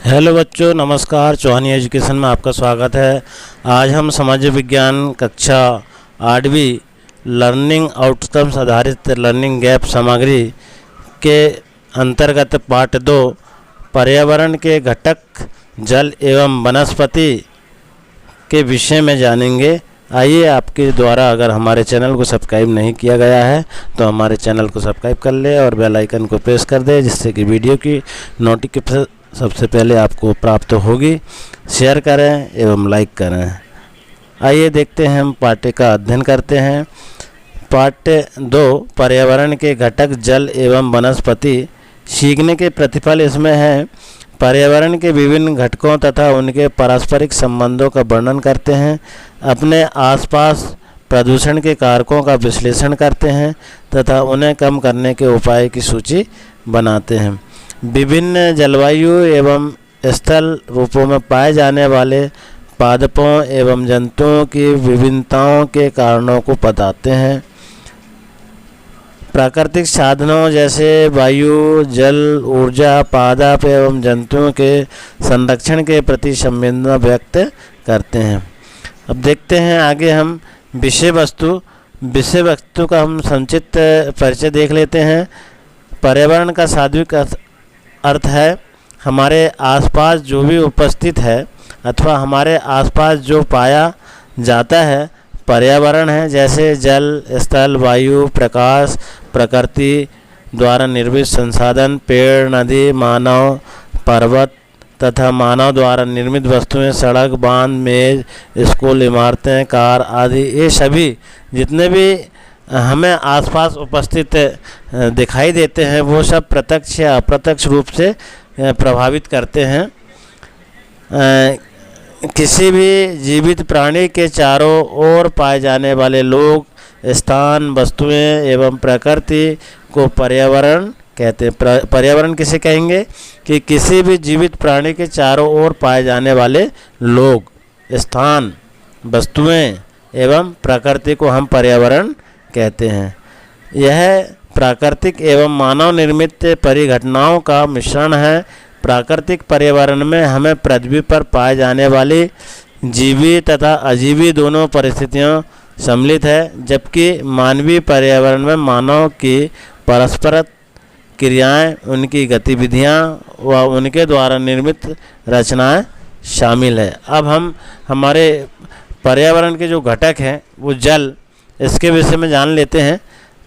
Hello बच्चों, नमस्कार। चौहानी education में आपका स्वागत है। आज हम समाज विज्ञान कक्षा 8वीं लर्निंग आउटकम्स आधारित लर्निंग गैप सामग्री के अंतर्गत पाठ 2 पर्यावरण के घटक जल एवं वनस्पति के विषय में जानेंगे। आइए, आपके द्वारा अगर हमारे चैनल को सब्सक्राइब नहीं किया गया है तो हमारे चैनल को सब्सक्राइब कर ले और बेल आइकन को प्रेस कर दे, जिससे कि वीडियो की नोटिफिकेशन सबसे पहले आपको प्राप्त होगी। शेयर करें एवं लाइक करें। आइए देखते हैं, हम पाठ्य का अध्ययन करते हैं। पाठ्य 2 पर्यावरण के घटक जल एवं वनस्पति। सीखने के प्रतिफल इसमें है। पर्यावरण के विभिन्न घटकों तथा उनके पारस्परिक संबंधों का वर्णन करते हैं, अपने आसपास प्रदूषण के कारकों का विश्लेषण करते हैं तथा उन्हें कम करने के उपाय की सूची बनाते हैं। विभिन्न जलवायु एवं स्थल रूपों में पाए जाने वाले पादपों एवं जंतुओं की विभिन्नताओं के कारणों को बताते हैं। प्राकृतिक साधनों जैसे वायु, जल, ऊर्जा, पादप एवं जंतुओं के संरक्षण के प्रति संवेदना व्यक्त करते हैं। अब देखते हैं आगे हम विषय वस्तु का हम संक्षिप्त परिचय देख लेते हैं। पर्यावरण का शाब्दिक अर्थ है हमारे आसपास जो भी उपस्थित है अथवा हमारे आसपास जो पाया जाता है पर्यावरण है, जैसे जल, स्थल, वायु, प्रकाश, प्रकृति द्वारा निर्मित संसाधन, पेड़, नदी, मानव, पर्वत तथा मानव द्वारा निर्मित वस्तुएं, सड़क, बांध, मेज, स्कूल, इमारतें, कार आदि। ये सभी जितने भी हमें आसपास उपस्थित दिखाई देते हैं वो सब प्रत्यक्ष या अप्रत्यक्ष रूप से प्रभावित करते हैं। किसी भी जीवित प्राणी के चारों ओर पाए जाने वाले लोग, स्थान, वस्तुएं एवं प्रकृति को पर्यावरण कहते हैं। पर्यावरण किसे कहेंगे कि किसी भी जीवित प्राणी के चारों ओर पाए जाने वाले लोग, स्थान, वस्तुएं एवं प्रकृति को हम पर्यावरण कहते हैं। यह प्राकृतिक एवं मानव निर्मित परिघटनाओं का मिश्रण है। प्राकृतिक पर्यावरण में हमें पृथ्वी पर पाए जाने वाली जीवी तथा अजीवी दोनों परिस्थितियां सम्मिलित है, जबकि मानवीय पर्यावरण में मानव की परस्पर क्रियाएं, उनकी गतिविधियां व उनके द्वारा निर्मित रचनाएं शामिल है। अब हम हमारे पर्यावरण के जो घटक हैं वो जल, इसके विषय में जान लेते हैं।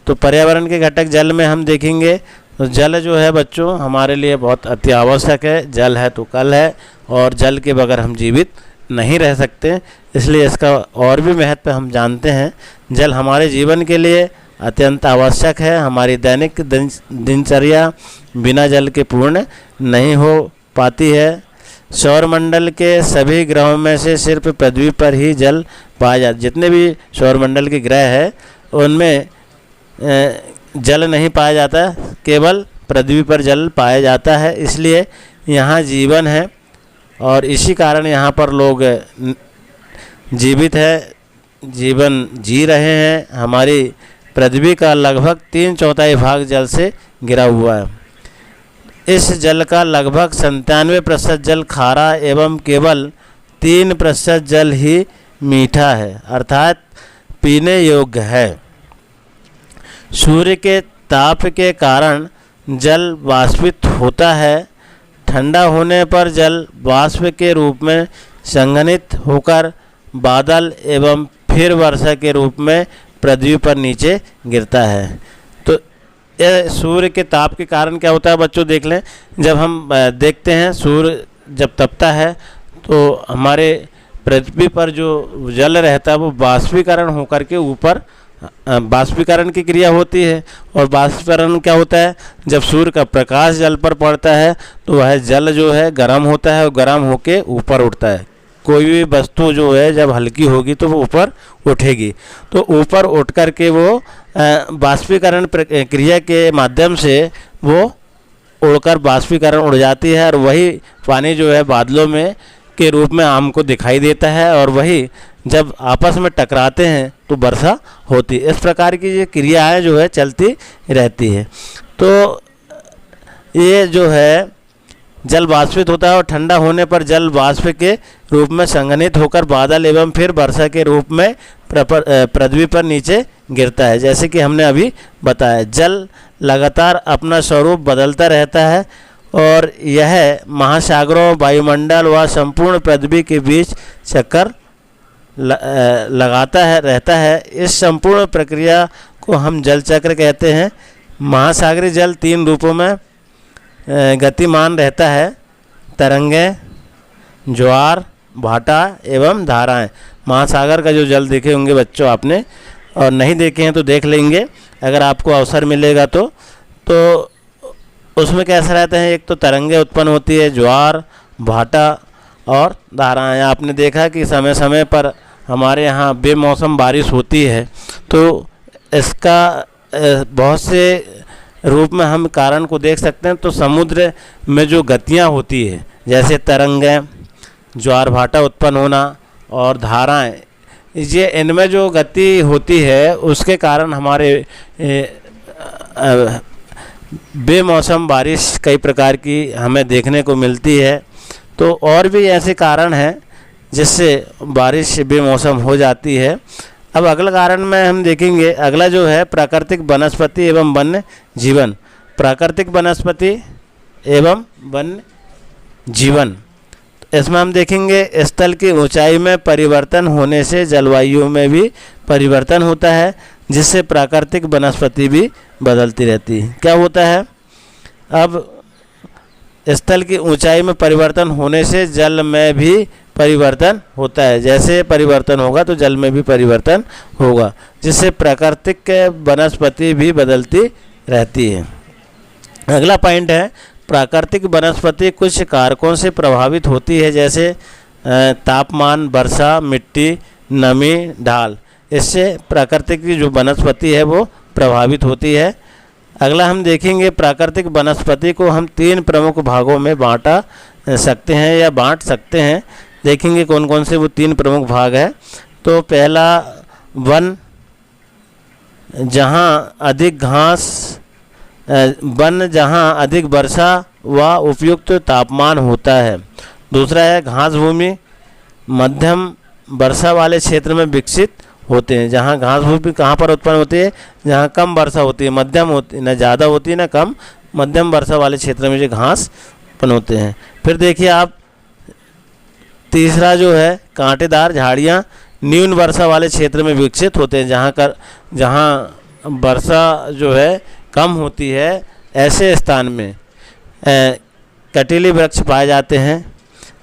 तो पर्यावरण के घटक जल में हम देखेंगे तो जल जो है बच्चों हमारे लिए बहुत अति आवश्यक है। जल है तो कल है, और जल के बगैर हम जीवित नहीं रह सकते, इसलिए इसका और भी महत्व हम जानते हैं। जल हमारे जीवन के लिए अत्यंत आवश्यक है। हमारी दैनिक दिनचर्या बिना जल के पूर्ण नहीं हो पाती है। सौरमंडल के सभी ग्रहों में से सिर्फ पृथ्वी पर ही जल पाया जाता। जितने भी सौरमंडल के ग्रह हैं उनमें जल नहीं पाया जाता, केवल पृथ्वी पर जल पाया जाता है। इसलिए यहाँ जीवन है और इसी कारण यहाँ पर लोग जीवित है, जीवन जी रहे हैं। हमारी पृथ्वी का लगभग 3/4 भाग जल से घिरा हुआ है। इस जल का लगभग 97% जल खारा एवं केवल 3% जल ही मीठा है, अर्थात पीने योग्य है। सूर्य के ताप के कारण जल वाष्पित होता है। ठंडा होने पर जल वाष्प के रूप में संघनित होकर बादल एवं फिर वर्षा के रूप में पृथ्वी पर नीचे गिरता है। तो यह सूर्य के ताप के कारण क्या होता है बच्चों, देख लें। जब हम देखते हैं सूर्य जब तपता है तो हमारे पृथ्वी पर जो जल रहता है वो बाष्पीकरण होकर के ऊपर बाष्पीकरण की क्रिया होती है। और बाष्पीकरण क्या होता है, जब सूर्य का प्रकाश जल पर पड़ता है तो वह जल जो है गर्म होता है और गर्म होके ऊपर उठता है। कोई भी वस्तु जो है जब हल्की होगी तो वो ऊपर उठेगी, तो ऊपर उठ कर के वो बाष्पीकरण क्रिया के माध्यम से वो उड़कर बाष्पीकरण उड़ जाती है और वही पानी जो है बादलों में के रूप में हमको दिखाई देता है, और वही जब आपस में टकराते हैं तो वर्षा होती है। इस प्रकार की ये क्रियाएं जो है चलती रहती है। तो ये जो है जल वाष्पित होता है और ठंडा होने पर जल वाष्प के रूप में संघनित होकर बादल एवं फिर वर्षा के रूप में पृथ्वी पर नीचे गिरता है। जैसे कि हमने अभी बताया, जल लगातार अपना स्वरूप बदलता रहता है और यह महासागरों, वायुमंडल व संपूर्ण पृथ्वी के बीच चक्कर लगाता है रहता है। इस संपूर्ण प्रक्रिया को हम जल चक्र कहते हैं। महासागरीय जल 3 रूपों में गतिमान रहता है: तरंगें, ज्वार भाटा एवं धाराएं। महासागर का जो जल देखे होंगे बच्चों आपने, और नहीं देखे हैं तो देख लेंगे अगर आपको अवसर मिलेगा तो उसमें कैसा रहता है, एक तो तरंगें उत्पन्न होती है, ज्वार भाटा और धाराएं। आपने देखा कि समय समय पर हमारे यहाँ बेमौसम बारिश होती है, तो इसका बहुत से रूप में हम कारण को देख सकते हैं। तो समुद्र में जो गतियाँ होती है, जैसे तरंगें, ज्वार भाटा उत्पन्न होना और धाराएं, ये इनमें जो गति होती है उसके कारण हमारे बेमौसम बारिश कई प्रकार की हमें देखने को मिलती है। तो और भी ऐसे कारण हैं जिससे बारिश बेमौसम हो जाती है। अब अगला कारण में हम देखेंगे, अगला जो है प्राकृतिक वनस्पति एवं वन्य जीवन। प्राकृतिक वनस्पति एवं वन्य जीवन, इसमें हम देखेंगे स्थल की ऊंचाई में परिवर्तन होने से जलवायु में भी परिवर्तन होता है, जिससे प्राकृतिक वनस्पति भी बदलती रहती है। क्या होता है, अब स्थल की ऊंचाई में परिवर्तन होने से जल में भी परिवर्तन होता है। जैसे परिवर्तन होगा तो जल में भी परिवर्तन होगा, जिससे प्राकृतिक वनस्पति भी बदलती रहती है। अगला पॉइंट है, प्राकृतिक वनस्पति कुछ कारकों से प्रभावित होती है, जैसे तापमान, वर्षा, मिट्टी, नमी, ढाल। इससे प्राकृतिक की जो वनस्पति है वो प्रभावित होती है। अगला हम देखेंगे, प्राकृतिक वनस्पति को हम 3 प्रमुख भागों में बांटा सकते हैं या बांट सकते हैं। देखेंगे कौन कौन से वो 3 प्रमुख भाग है। तो पहला, वन, जहाँ अधिक घास, वन जहाँ अधिक वर्षा व उपयुक्त तापमान होता है। दूसरा है घास भूमि, मध्यम वर्षा वाले क्षेत्र में विकसित होते हैं। जहाँ घास भूमि कहाँ पर उत्पन्न होती है, जहाँ कम वर्षा होती है, मध्यम होती, न ज़्यादा होती है न कम, मध्यम वर्षा वाले क्षेत्र में जो घास उत्पन्न होते हैं। फिर देखिए आप, तीसरा जो है कांटेदार झाड़ियाँ न्यून वर्षा वाले क्षेत्र में विकसित होते हैं। जहाँ वर्षा जो है कम होती है, ऐसे स्थान में कटीले वृक्ष पाए जाते हैं।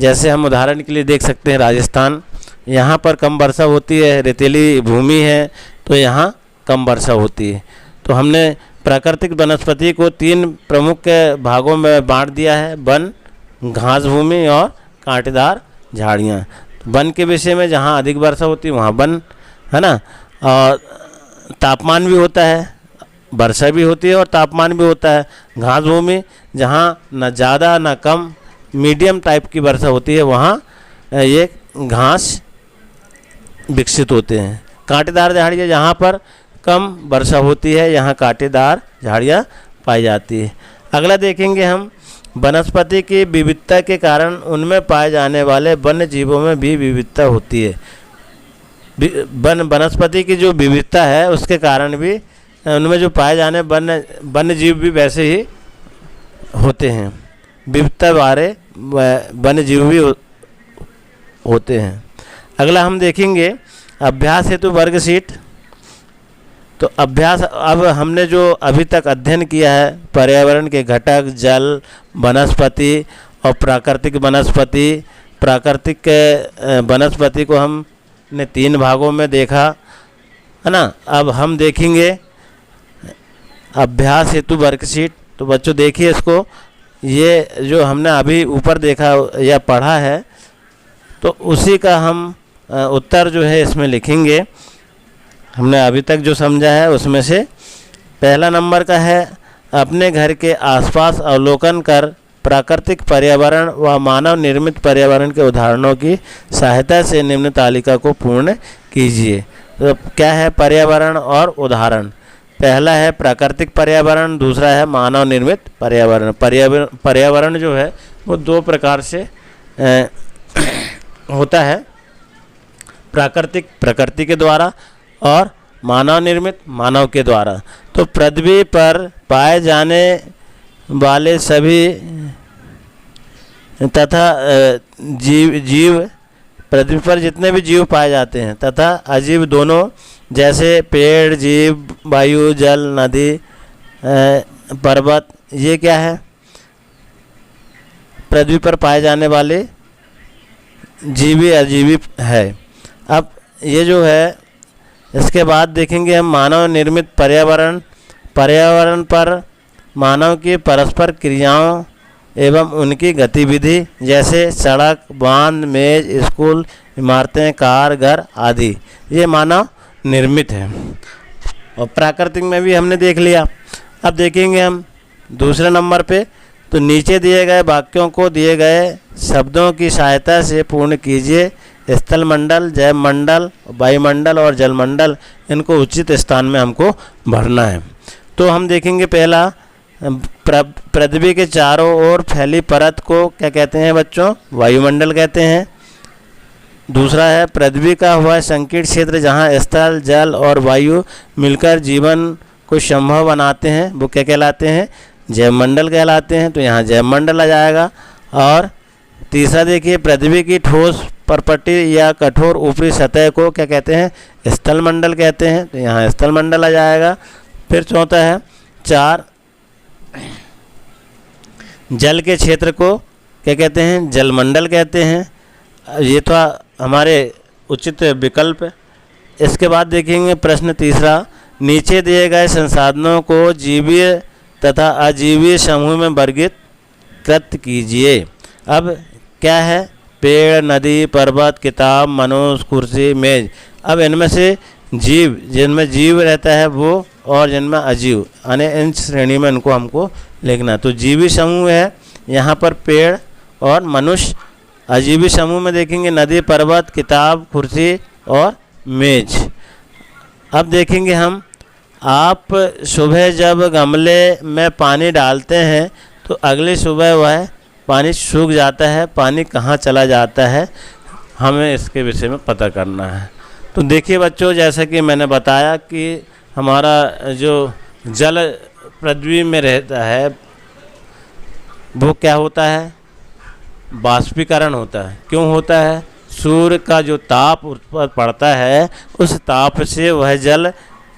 जैसे हम उदाहरण के लिए देख सकते हैं राजस्थान, यहाँ पर कम वर्षा होती है, रेतीली भूमि है, तो यहाँ कम वर्षा होती है। तो हमने प्राकृतिक वनस्पति को 3 प्रमुख भागों में बांट दिया है, वन, घास भूमि और कांटेदार झाड़ियाँ। वन के विषय में जहाँ अधिक वर्षा होती है वहाँ वन है ना, और तापमान भी होता है, वर्षा भी होती है और तापमान भी होता है। घास भूमि जहाँ न ज़्यादा न कम, मीडियम टाइप की वर्षा होती है, वहाँ ये घास विकसित होते हैं। कांटेदार झाड़ियाँ जहाँ पर कम वर्षा होती है, यहाँ कांटेदार झाड़ियाँ पाई जाती है। अगला देखेंगे हम, वनस्पति की विविधता के कारण उनमें पाए जाने वाले वन्य जीवों में भी विविधता होती है। वनस्पति की जो विविधता है उसके कारण भी उनमें जो पाए जाने वन्य जीव भी वैसे ही होते हैं। विविधता वाले वन्य जीव भी होते हैं। अगला हम देखेंगे, अभ्यास हेतु वर्कशीट। तो अभ्यास, अब हमने जो अभी तक अध्ययन किया है पर्यावरण के घटक, जल, वनस्पति और प्राकृतिक वनस्पति। प्राकृतिक वनस्पति को हमने 3 भागों में देखा है ना। अब हम देखेंगे अभ्यास हेतु वर्कशीट। तो बच्चों देखिए इसको, ये जो हमने अभी ऊपर देखा या पढ़ा है, तो उसी का हम उत्तर जो है इसमें लिखेंगे। हमने अभी तक जो समझा है उसमें से पहला नंबर का है, अपने घर के आसपास अवलोकन कर प्राकृतिक पर्यावरण व मानव निर्मित पर्यावरण के उदाहरणों की सहायता से निम्न तालिका को पूर्ण कीजिए। तो क्या है पर्यावरण और उदाहरण? पहला है प्राकृतिक पर्यावरण, दूसरा है मानव निर्मित पर्यावरण। पर्यावरण जो है वो दो प्रकार से होता है, प्राकृतिक प्रकृति के द्वारा और मानव निर्मित मानव के द्वारा। तो पृथ्वी पर पाए जाने वाले सभी तथा जीव पृथ्वी पर जितने भी जीव पाए जाते हैं तथा अजीव दोनों, जैसे पेड़, जीव, वायु, जल, नदी, पर्वत, ये क्या है? पृथ्वी पर पाए जाने वाले जीवी अजीवी है। अब ये जो है, इसके बाद देखेंगे हम मानव निर्मित पर्यावरण। पर्यावरण पर मानव की परस्पर क्रियाओं एवं उनकी गतिविधि, जैसे सड़क, बांध, मेज, स्कूल, इमारतें, कार, घर आदि, ये मानव निर्मित है। और प्राकृतिक में भी हमने देख लिया। अब देखेंगे हम दूसरे नंबर पे, तो नीचे दिए गए वाक्यों को दिए गए शब्दों की सहायता से पूर्ण कीजिए। स्थल मंडल, जैव मंडल, वायुमंडल और जलमंडल, इनको उचित स्थान में हमको भरना है। तो हम देखेंगे पहला, पृथ्वी के चारों ओर फैली परत को क्या कहते हैं बच्चों? वायुमंडल कहते हैं। दूसरा है पृथ्वी का हुआ संकीर्ण क्षेत्र जहाँ स्थल, जल और वायु मिलकर जीवन को संभव बनाते हैं, वो क्या कहलाते हैं? जैवमंडल कहलाते हैं। तो यहाँ जैवमंडल आ जाएगा। और तीसरा देखिए, पृथ्वी की ठोस परपटी या कठोर ऊपरी सतह को क्या कहते हैं? स्थल मंडल कहते हैं। तो यहाँ स्थल मंडल आ जाएगा। फिर चौथा है 4, जल के क्षेत्र को क्या कहते हैं? जलमंडल कहते हैं। ये तो हमारे उचित विकल्प। इसके बाद देखेंगे प्रश्न तीसरा, नीचे दिए गए संसाधनों को जीवीय तथा अजीवीय समूह में वर्गीकृत कीजिए। अब क्या है? पेड़, नदी, पर्वत, किताब, मनुष्य, कुर्सी, मेज। अब इनमें से जीव, जिनमें जीव रहता है वो, और जिनमें अजीव, यानी इन श्रेणी में इनको हमको लिखना। तो जीवी समूह है यहाँ पर पेड़ और मनुष्य। अजीवी समूह में देखेंगे नदी, पर्वत, किताब, कुर्सी और मेज। अब देखेंगे हम, आप सुबह जब गमले में पानी डालते हैं तो अगली सुबह वह पानी सूख जाता है, पानी कहाँ चला जाता है, हमें इसके विषय में पता करना है। तो देखिए बच्चों, जैसा कि मैंने बताया कि हमारा जो जल पृथ्वी में रहता है वो क्या होता है? बाष्पीकरण होता है। क्यों होता है? सूर्य का जो ताप उस पर पड़ता है, उस ताप से वह जल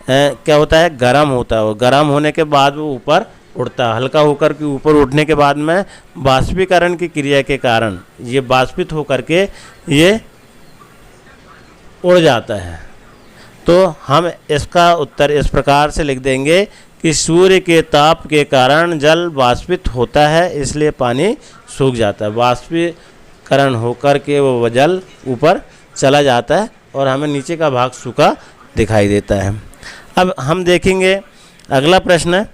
क्या होता है? गर्म होता है। वो गर्म होने के बाद वो ऊपर उड़ता है। हल्का होकर के ऊपर उठने के बाद में बाष्पीकरण की क्रिया के कारण ये बाष्पित होकर के ये उड़ जाता है। तो हम इसका उत्तर इस प्रकार से लिख देंगे कि सूर्य के ताप के कारण जल वाष्पित होता है, इसलिए पानी सूख जाता है। वाष्पीकरण होकर के वो जल ऊपर चला जाता है और हमें नीचे का भाग सूखा दिखाई देता है। अब हम देखेंगे अगला प्रश्न।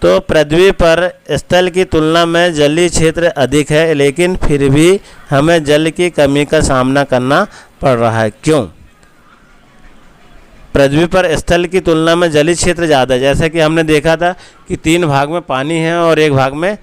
तो पृथ्वी पर स्थल की तुलना में जलीय क्षेत्र अधिक है, लेकिन फिर भी हमें जल की कमी का सामना करना पड़ रहा है। क्यों? पृथ्वी पर स्थल की तुलना में जलीय क्षेत्र ज़्यादा है। जैसा कि हमने देखा था कि 3 भाग में पानी है और 1 भाग में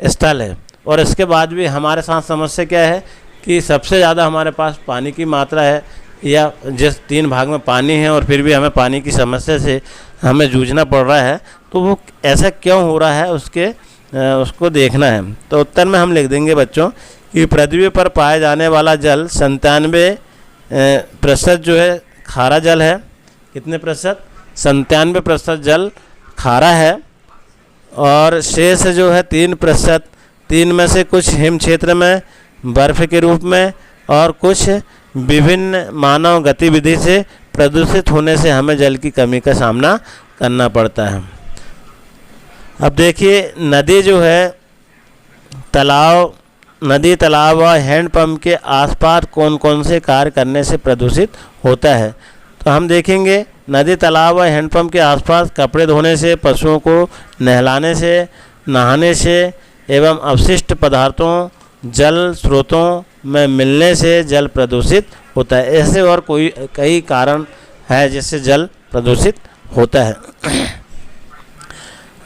स्थल है। और इसके बाद भी हमारे साथ समस्या क्या है कि सबसे ज़्यादा हमारे पास पानी की मात्रा है, या जिस 3 भाग में पानी है और फिर भी हमें पानी की समस्या से हमें जूझना पड़ रहा है। तो वो ऐसा क्यों हो रहा है उसको देखना है। तो उत्तर में हम लिख देंगे बच्चों कि पृथ्वी पर पाए जाने वाला जल 97% जो है खारा जल है। कितने प्रतिशत? 97% जल खारा है। और शेष जो है 3%, 3 में से कुछ हिम क्षेत्र में बर्फ़ के रूप में और कुछ विभिन्न मानव गतिविधि से प्रदूषित होने से हमें जल की कमी का सामना करना पड़ता है। अब देखिए, नदी जो है नदी, तालाब और हैंडपंप के आसपास कौन कौन से कार्य करने से प्रदूषित होता है। तो हम देखेंगे नदी, तालाब और हैंडपंप के आसपास कपड़े धोने से, पशुओं को नहलाने से, नहाने से एवं अवशिष्ट पदार्थों जल स्रोतों में मिलने से जल प्रदूषित होता है। ऐसे और कई कारण है जिससे जल प्रदूषित होता है।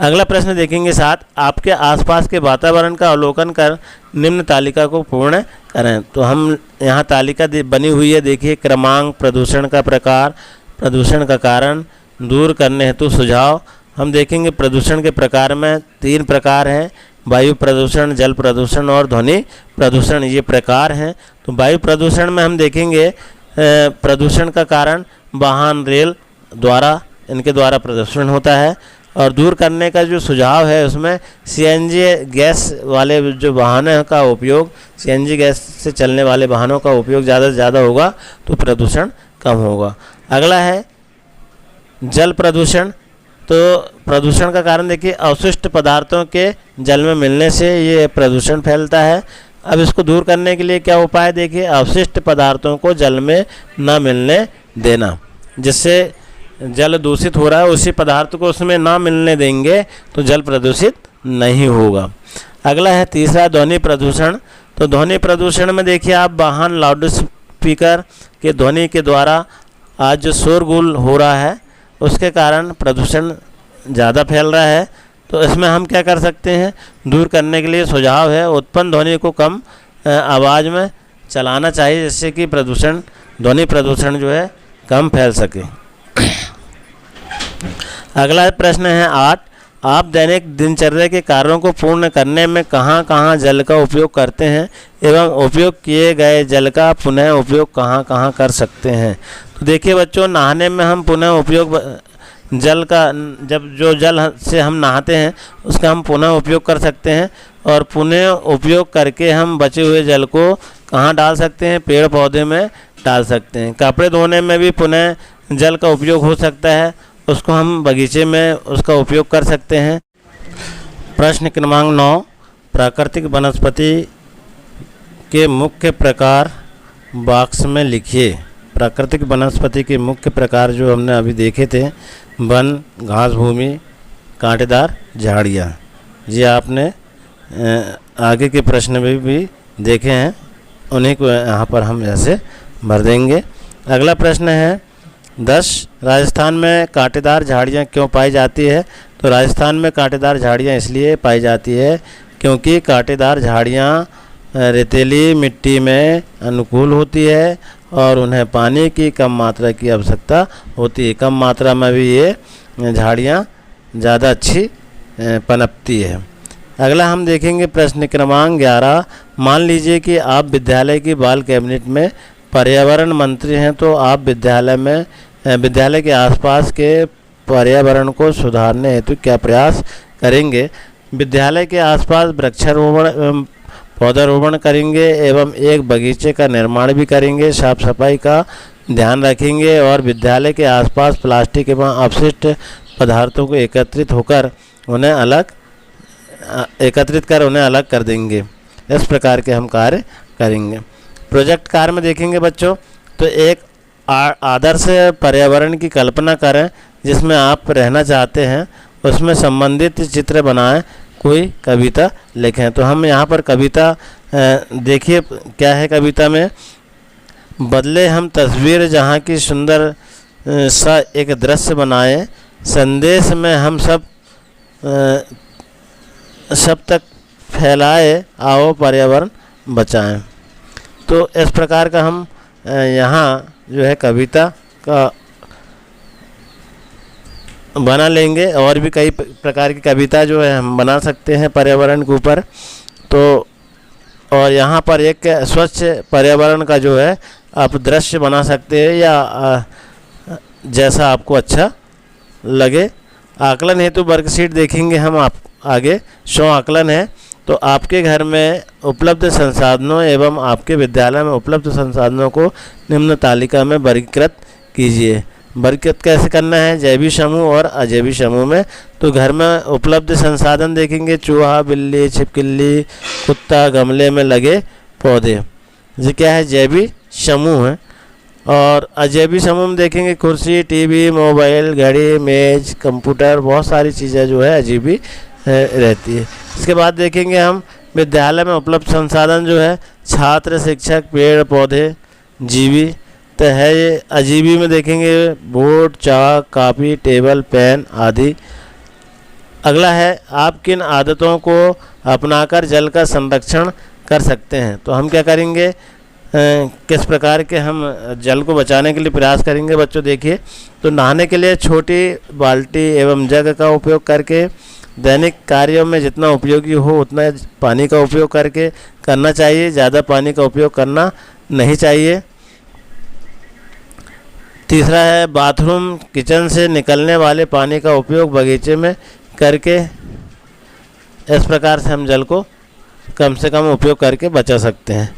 अगला प्रश्न देखेंगे 7, आपके आसपास के वातावरण का अवलोकन कर निम्न तालिका को पूर्ण करें। तो हम यहाँ तालिका बनी हुई है, देखिए। क्रमांक, प्रदूषण का प्रकार, प्रदूषण का कारण, दूर करने हेतु सुझाव। हम देखेंगे प्रदूषण के प्रकार में 3 प्रकार हैं, वायु प्रदूषण, जल प्रदूषण और ध्वनि प्रदूषण, ये प्रकार हैं। तो वायु प्रदूषण में हम देखेंगे प्रदूषण का कारण वाहन, रेल द्वारा, इनके द्वारा प्रदूषण होता है। और दूर करने का जो सुझाव है उसमें सीएनजी गैस वाले जो वाहनों का उपयोग, सीएनजी गैस से चलने वाले वाहनों का उपयोग ज़्यादा से ज़्यादा होगा तो प्रदूषण कम होगा। अगला है जल प्रदूषण। तो प्रदूषण का कारण देखिए अवशिष्ट पदार्थों के जल में मिलने से ये प्रदूषण फैलता है। अब इसको दूर करने के लिए क्या उपाय, देखिए अवशिष्ट पदार्थों को जल में न मिलने देना, जिससे जल दूषित हो रहा है उसी पदार्थ को उसमें ना मिलने देंगे तो जल प्रदूषित नहीं होगा। अगला है तीसरा ध्वनि प्रदूषण। तो ध्वनि प्रदूषण में देखिए आप वाहन, लाउड स्पीकर के ध्वनि के द्वारा आज जो शोरगुल हो रहा है उसके कारण प्रदूषण ज़्यादा फैल रहा है। तो इसमें हम क्या कर सकते हैं, दूर करने के लिए सुझाव है उत्पन्न ध्वनि को कम आवाज़ में चलाना चाहिए, जिससे कि प्रदूषण, ध्वनि प्रदूषण जो है कम फैल सके। अगला प्रश्न है 8, आप दैनिक दिनचर्या के कार्यों को पूर्ण करने में कहाँ कहाँ जल का उपयोग करते हैं एवं उपयोग किए गए जल का पुनः उपयोग कहाँ कहाँ कर सकते हैं। तो देखिए बच्चों, नहाने में हम पुनः उपयोग जल का, जब जो जल से हम नहाते हैं उसका हम पुनः उपयोग कर सकते हैं। और पुनः उपयोग करके हम बचे हुए जल को कहाँ डाल सकते हैं, पेड़ पौधे में डाल सकते हैं। कपड़े धोने में भी पुनः जल का उपयोग हो सकता है, उसको हम बगीचे में उसका उपयोग कर सकते हैं। प्रश्न क्रमांक 9, प्राकृतिक वनस्पति के मुख्य प्रकार बॉक्स में लिखिए। प्राकृतिक वनस्पति के मुख्य प्रकार जो हमने अभी देखे थे, वन, घास भूमि, कांटेदार झाड़ियाँ, ये आपने आगे के प्रश्न में भी देखे हैं, उन्हीं को यहाँ पर हम ऐसे भर देंगे। अगला प्रश्न है 10, राजस्थान में कांटेदार झाड़ियाँ क्यों पाई जाती है। तो राजस्थान में कांटेदार झाड़ियाँ इसलिए पाई जाती है क्योंकि कांटेदार झाड़ियाँ रेतीली मिट्टी में अनुकूल होती है और उन्हें पानी की कम मात्रा की आवश्यकता होती है। कम मात्रा में भी ये झाड़ियाँ ज़्यादा अच्छी पनपती है। अगला हम देखेंगे प्रश्न क्रमांक 11, मान लीजिए कि आप विद्यालय की बाल कैबिनेट में पर्यावरण मंत्री हैं, तो आप विद्यालय के आसपास के पर्यावरण को सुधारने हेतु क्या प्रयास करेंगे। विद्यालय के आसपास वृक्षारोपण, पौधारोपण करेंगे एवं एक बगीचे का निर्माण भी करेंगे, साफ सफाई का ध्यान रखेंगे और विद्यालय के आसपास प्लास्टिक एवं अपशिष्ट पदार्थों को एकत्रित कर उन्हें अलग कर देंगे। इस प्रकार के हम कार्य करेंगे। प्रोजेक्ट कार्य में देखेंगे बच्चों, तो एक आदर्श पर्यावरण की कल्पना करें जिसमें आप रहना चाहते हैं, उसमें संबंधित चित्र बनाएं, कोई कविता लिखें। तो हम यहाँ पर कविता देखिए क्या है कविता में, बदले हम तस्वीर जहाँ की सुंदर सा एक दृश्य बनाएं, संदेश में हम सब तक फैलाए, आओ पर्यावरण बचाएं। तो इस प्रकार का हम यहाँ जो है कविता का बना लेंगे और भी कई प्रकार की कविता जो है हम बना सकते हैं पर्यावरण के ऊपर। तो और यहाँ पर एक स्वच्छ पर्यावरण का जो है आप दृश्य बना सकते हैं या जैसा आपको अच्छा लगे। आकलन हेतु वर्कशीट देखेंगे हम आप आगे। 100 आकलन है। तो आपके घर में उपलब्ध संसाधनों एवं आपके विद्यालय में उपलब्ध संसाधनों को निम्न तालिका में वर्गीकृत कीजिए। वर्गीकृत कैसे करना है, जैविक समूह और अजैविक समूह में। तो घर में उपलब्ध संसाधन देखेंगे, चूहा, बिल्ली, छिपकली, कुत्ता, गमले में लगे पौधे, ये क्या है, जैविक समूह है। और अजैविक समूह में देखेंगे कुर्सी, टीवी, मोबाइल, घड़ी, मेज, कंप्यूटर, बहुत सारी चीज़ें जो है अजैविक रहती है। इसके बाद देखेंगे हम विद्यालय में उपलब्ध संसाधन जो है छात्र, शिक्षक, पेड़ पौधे, जीवी तो है। ये अजीबी में देखेंगे बोर्ड, चाक, कापी, टेबल, पेन आदि। अगला है, आप किन आदतों को अपनाकर जल का संरक्षण कर सकते हैं। तो हम क्या करेंगे, किस प्रकार के हम जल को बचाने के लिए प्रयास करेंगे बच्चों। देखिए, तो नहाने के लिए छोटी बाल्टी एवं जग का उपयोग करके, दैनिक कार्यों में जितना उपयोगी हो उतना पानी का उपयोग करके करना चाहिए, ज़्यादा पानी का उपयोग करना नहीं चाहिए। तीसरा है, बाथरूम किचन से निकलने वाले पानी का उपयोग बगीचे में करके, इस प्रकार से हम जल को कम से कम उपयोग करके बचा सकते हैं।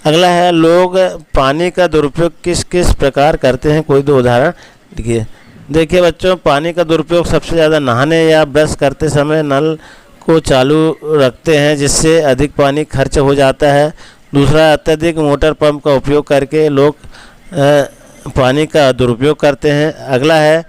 अगला है, लोग पानी का दुरुपयोग किस किस प्रकार करते हैं, कोई दो उदाहरण लिखिए। देखिए बच्चों, पानी का दुरुपयोग सबसे ज़्यादा नहाने या ब्रश करते समय नल को चालू रखते हैं, जिससे अधिक पानी खर्च हो जाता है। दूसरा, अत्यधिक मोटर पंप का उपयोग करके लोग पानी का दुरुपयोग करते हैं। अगला है,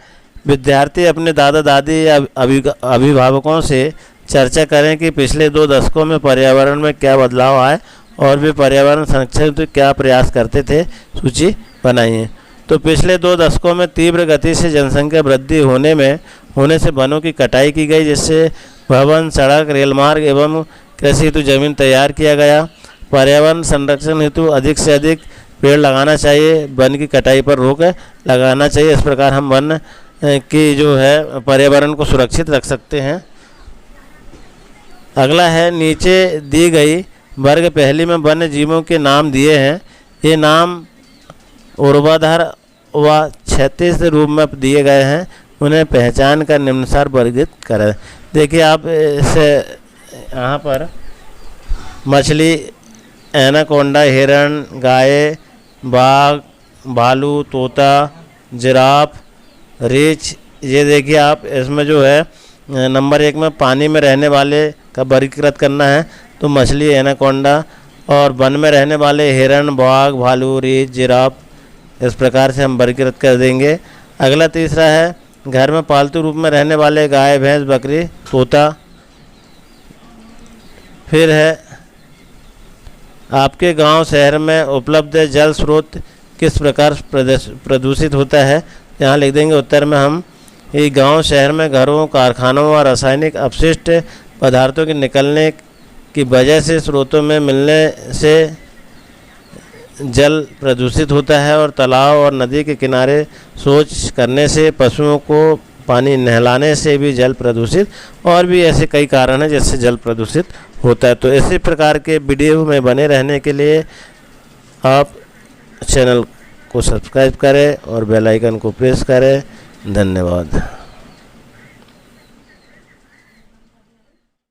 विद्यार्थी अपने दादा दादी या अभिभावकों से चर्चा करें कि पिछले 2 दशकों में पर्यावरण में क्या बदलाव आए और वे पर्यावरण संरक्षण के क्या प्रयास करते थे, सूची बनाइए। तो पिछले 2 दशकों में तीव्र गति से जनसंख्या वृद्धि होने से वनों की कटाई की गई, जिससे भवन, सड़क, रेल मार्ग एवं कृषि हेतु जमीन तैयार किया गया। पर्यावरण संरक्षण हेतु अधिक से अधिक पेड़ लगाना चाहिए, वन की कटाई पर रोक लगाना चाहिए। इस प्रकार हम वन की जो है पर्यावरण को सुरक्षित रख सकते हैं। अगला है, नीचे दी गई वर्ग पहली में वन्य जीवों के नाम दिए हैं। ये नाम ऊर्ध्वाधर व क्षैतिज रूप में दिए गए हैं, उन्हें पहचान कर निम्नानुसार वर्गीकृत करें। देखिए आप इसे यहाँ पर मछली, एनाकोंडा, हिरण, गाय, बाघ, भालू, तोता, जिराफ, रीछ, ये देखिए आप इसमें जो है नंबर 1 में पानी में रहने वाले का वर्गीकृत करना है, तो मछली, एनाकोंडा, और वन में रहने वाले हिरण, बाघ, भालू, रीछ, जिराफ, इस प्रकार से हम वर्गीकृत कर देंगे। अगला तीसरा है, घर में पालतू रूप में रहने वाले गाय, भैंस, बकरी, तोता। फिर है, आपके गांव शहर में उपलब्ध जल स्रोत किस प्रकार प्रदूषित होता है, यहाँ लिख देंगे। उत्तर में हम ये गांव शहर में घरों, कारखानों और रासायनिक अपशिष्ट पदार्थों के निकलने की वजह से स्रोतों में मिलने से जल प्रदूषित होता है, और तालाब और नदी के किनारे शौच करने से, पशुओं को पानी नहलाने से भी जल प्रदूषित, और भी ऐसे कई कारण हैं जिससे जल प्रदूषित होता है। तो इसी प्रकार के वीडियो में बने रहने के लिए आप चैनल को सब्सक्राइब करें और बेल आइकन को प्रेस करें। धन्यवाद।